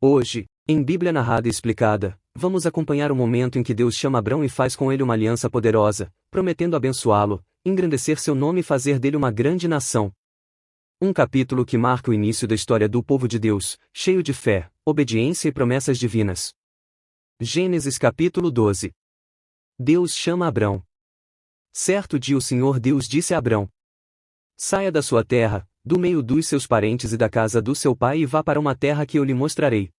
Hoje, em Bíblia Narrada e Explicada, vamos acompanhar o momento em que Deus chama Abrão e faz com ele uma aliança poderosa, prometendo abençoá-lo, engrandecer seu nome e fazer dele uma grande nação. Um capítulo que marca o início da história do povo de Deus, cheio de fé, obediência e promessas divinas. Gênesis capítulo 12. Deus chama Abrão. Certo dia o Senhor Deus disse a Abrão: saia da sua terra, do meio dos seus parentes e da casa do seu pai e vá para uma terra que eu lhe mostrarei.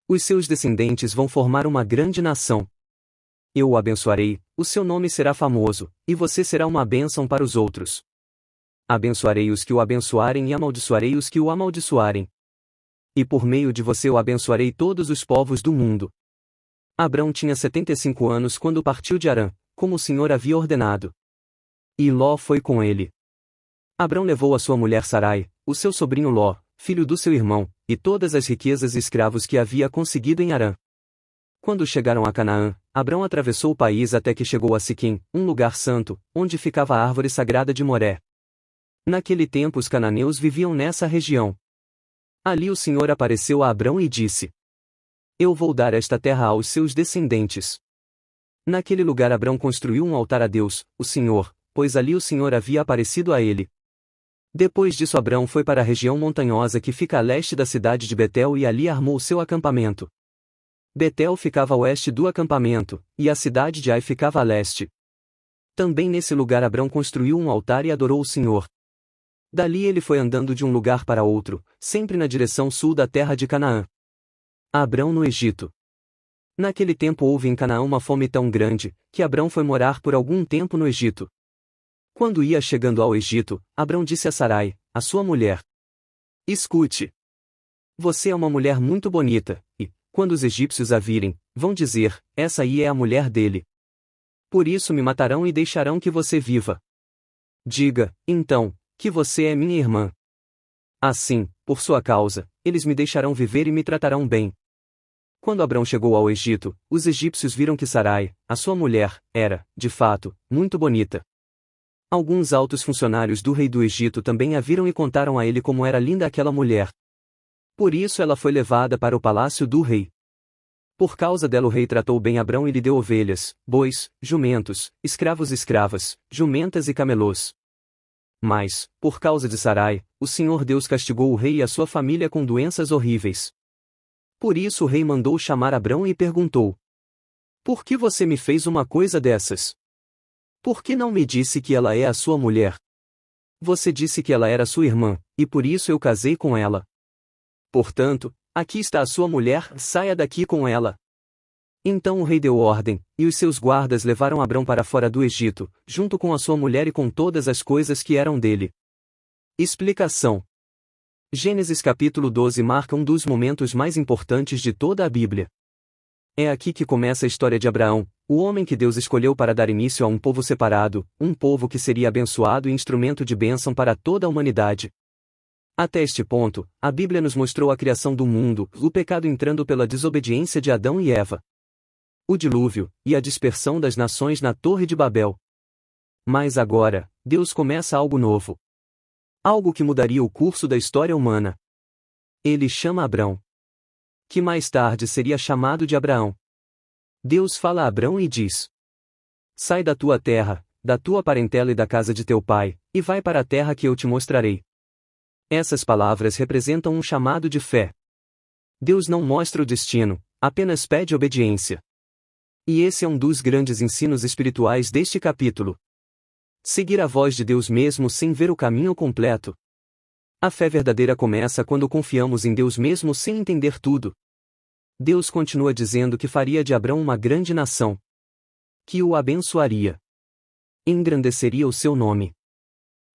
Os seus descendentes vão formar uma grande nação. Eu o abençoarei, o seu nome será famoso, e você será uma bênção para os outros. Abençoarei os que o abençoarem e amaldiçoarei os que o amaldiçoarem. E por meio de você eu abençoarei todos os povos do mundo. Abrão tinha 75 anos quando partiu de Harã, como o Senhor havia ordenado. E Ló foi com ele. Abrão levou a sua mulher Sarai, o seu sobrinho Ló, filho do seu irmão, e todas as riquezas e escravos que havia conseguido em Harã. Quando chegaram a Canaã, Abrão atravessou o país até que chegou a Siquém, um lugar santo, onde ficava a árvore sagrada de Moré. Naquele tempo os cananeus viviam nessa região. Ali o Senhor apareceu a Abrão e disse: eu vou dar esta terra aos seus descendentes. Naquele lugar Abrão construiu um altar a Deus, o Senhor, pois ali o Senhor havia aparecido a ele. Depois disso Abrão foi para a região montanhosa que fica a leste da cidade de Betel e ali armou seu acampamento. Betel ficava a oeste do acampamento, e a cidade de Ai ficava a leste. Também nesse lugar Abrão construiu um altar e adorou o Senhor. Dali ele foi andando de um lugar para outro, sempre na direção sul da terra de Canaã. Abrão no Egito. Naquele tempo houve em Canaã uma fome tão grande, que Abrão foi morar por algum tempo no Egito. Quando ia chegando ao Egito, Abrão disse a Sarai, a sua mulher: escute. Você é uma mulher muito bonita, e, quando os egípcios a virem, vão dizer, essa aí é a mulher dele. Por isso me matarão e deixarão que você viva. Diga, então, que você é minha irmã. Assim, por sua causa, eles me deixarão viver e me tratarão bem. Quando Abrão chegou ao Egito, os egípcios viram que Sarai, a sua mulher, era, de fato, muito bonita. Alguns altos funcionários do rei do Egito também a viram e contaram a ele como era linda aquela mulher. Por isso ela foi levada para o palácio do rei. Por causa dela o rei tratou bem Abrão e lhe deu ovelhas, bois, jumentos, escravos e escravas, jumentas e camelôs. Mas, por causa de Sarai, o Senhor Deus castigou o rei e a sua família com doenças horríveis. Por isso o rei mandou chamar Abrão e perguntou: por que você me fez uma coisa dessas? Por que não me disse que ela é a sua mulher? Você disse que ela era sua irmã, e por isso eu casei com ela. Portanto, aqui está a sua mulher, saia daqui com ela. Então o rei deu ordem, e os seus guardas levaram Abrão para fora do Egito, junto com a sua mulher e com todas as coisas que eram dele. Explicação. Gênesis capítulo 12 marca um dos momentos mais importantes de toda a Bíblia. É aqui que começa a história de Abraão, o homem que Deus escolheu para dar início a um povo separado, um povo que seria abençoado e instrumento de bênção para toda a humanidade. Até este ponto, a Bíblia nos mostrou a criação do mundo, o pecado entrando pela desobediência de Adão e Eva, o dilúvio, e a dispersão das nações na Torre de Babel. Mas agora, Deus começa algo novo. Algo que mudaria o curso da história humana. Ele chama Abrão, que mais tarde seria chamado de Abraão. Deus fala a Abrão e diz: sai da tua terra, da tua parentela e da casa de teu pai, e vai para a terra que eu te mostrarei. Essas palavras representam um chamado de fé. Deus não mostra o destino, apenas pede obediência. E esse é um dos grandes ensinos espirituais deste capítulo. Seguir a voz de Deus mesmo sem ver o caminho completo. A fé verdadeira começa quando confiamos em Deus mesmo sem entender tudo. Deus continua dizendo que faria de Abrão uma grande nação. Que o abençoaria. Engrandeceria o seu nome.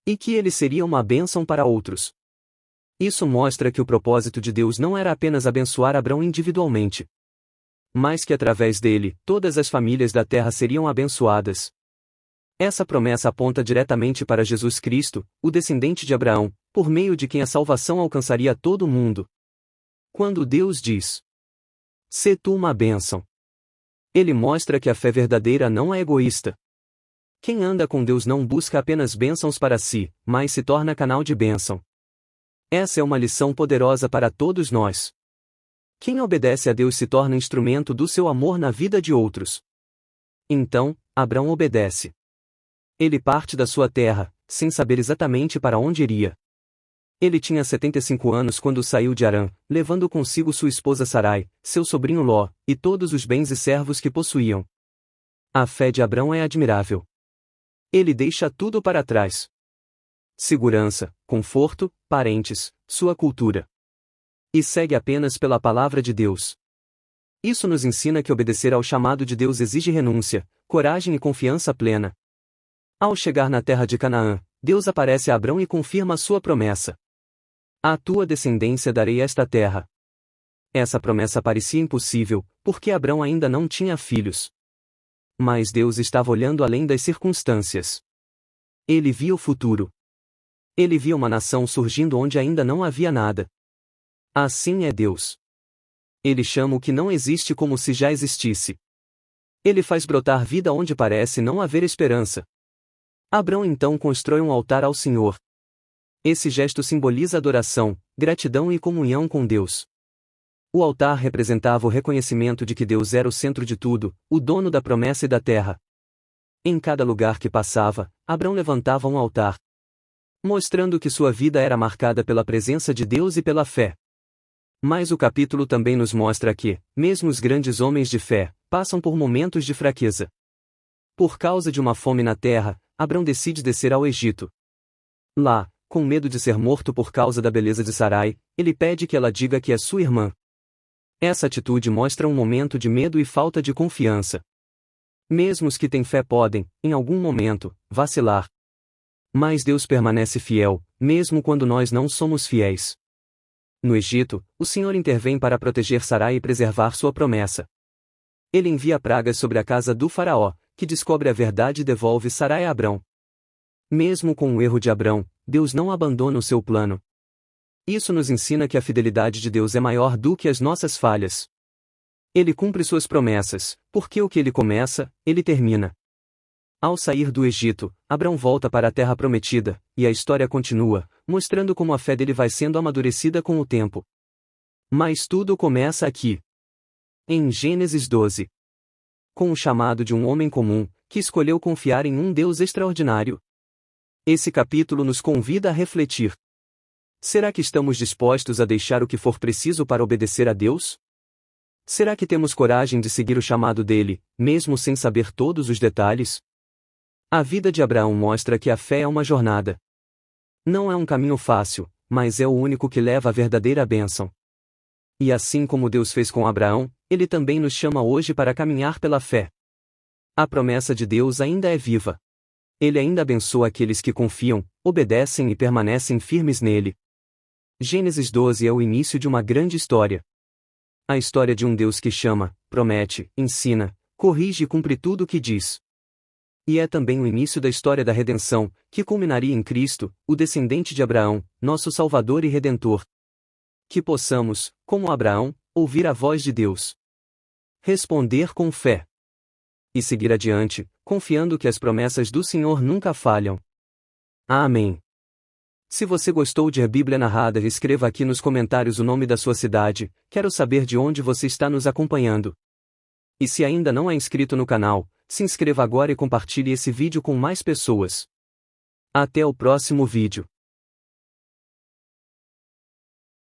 E que ele seria uma bênção para outros. Isso mostra que o propósito de Deus não era apenas abençoar Abrão individualmente, mas que através dele, todas as famílias da terra seriam abençoadas. Essa promessa aponta diretamente para Jesus Cristo, o descendente de Abraão, por meio de quem a salvação alcançaria todo o mundo. Quando Deus diz: sê tu uma bênção, ele mostra que a fé verdadeira não é egoísta. Quem anda com Deus não busca apenas bênçãos para si, mas se torna canal de bênção. Essa é uma lição poderosa para todos nós. Quem obedece a Deus se torna instrumento do seu amor na vida de outros. Então, Abrão obedece. Ele parte da sua terra, sem saber exatamente para onde iria. Ele tinha 75 anos quando saiu de Harã, levando consigo sua esposa Sarai, seu sobrinho Ló, e todos os bens e servos que possuíam. A fé de Abrão é admirável. Ele deixa tudo para trás. Segurança, conforto, parentes, sua cultura. E segue apenas pela palavra de Deus. Isso nos ensina que obedecer ao chamado de Deus exige renúncia, coragem e confiança plena. Ao chegar na terra de Canaã, Deus aparece a Abrão e confirma sua promessa. À tua descendência darei esta terra. Essa promessa parecia impossível, porque Abrão ainda não tinha filhos. Mas Deus estava olhando além das circunstâncias. Ele via o futuro. Ele via uma nação surgindo onde ainda não havia nada. Assim é Deus. Ele chama o que não existe como se já existisse. Ele faz brotar vida onde parece não haver esperança. Abrão então constrói um altar ao Senhor. Esse gesto simboliza adoração, gratidão e comunhão com Deus. O altar representava o reconhecimento de que Deus era o centro de tudo, o dono da promessa e da terra. Em cada lugar que passava, Abrão levantava um altar, mostrando que sua vida era marcada pela presença de Deus e pela fé. Mas o capítulo também nos mostra que, mesmo os grandes homens de fé, passam por momentos de fraqueza. Por causa de uma fome na terra, Abrão decide descer ao Egito. Lá, com medo de ser morto por causa da beleza de Sarai, ele pede que ela diga que é sua irmã. Essa atitude mostra um momento de medo e falta de confiança. Mesmo os que têm fé podem, em algum momento, vacilar. Mas Deus permanece fiel, mesmo quando nós não somos fiéis. No Egito, o Senhor intervém para proteger Sarai e preservar sua promessa. Ele envia pragas sobre a casa do faraó, que descobre a verdade e devolve Sarai a Abrão. Mesmo com o erro de Abrão, Deus não abandona o seu plano. Isso nos ensina que a fidelidade de Deus é maior do que as nossas falhas. Ele cumpre suas promessas, porque o que ele começa, ele termina. Ao sair do Egito, Abrão volta para a terra prometida, e a história continua, mostrando como a fé dele vai sendo amadurecida com o tempo. Mas tudo começa aqui. Em Gênesis 12. Com o chamado de um homem comum, que escolheu confiar em um Deus extraordinário. Esse capítulo nos convida a refletir. Será que estamos dispostos a deixar o que for preciso para obedecer a Deus? Será que temos coragem de seguir o chamado dele, mesmo sem saber todos os detalhes? A vida de Abraão mostra que a fé é uma jornada. Não é um caminho fácil, mas é o único que leva à verdadeira bênção. E assim como Deus fez com Abraão, ele também nos chama hoje para caminhar pela fé. A promessa de Deus ainda é viva. Ele ainda abençoa aqueles que confiam, obedecem e permanecem firmes nele. Gênesis 12 é o início de uma grande história. A história de um Deus que chama, promete, ensina, corrige e cumpre tudo o que diz. E é também o início da história da redenção, que culminaria em Cristo, o descendente de Abraão, nosso Salvador e Redentor. Que possamos, como Abraão, ouvir a voz de Deus. Responder com fé. E seguir adiante, confiando que as promessas do Senhor nunca falham. Amém. Se você gostou de A Bíblia Narrada, escreva aqui nos comentários o nome da sua cidade, quero saber de onde você está nos acompanhando. E se ainda não é inscrito no canal, se inscreva agora e compartilhe esse vídeo com mais pessoas. Até o próximo vídeo.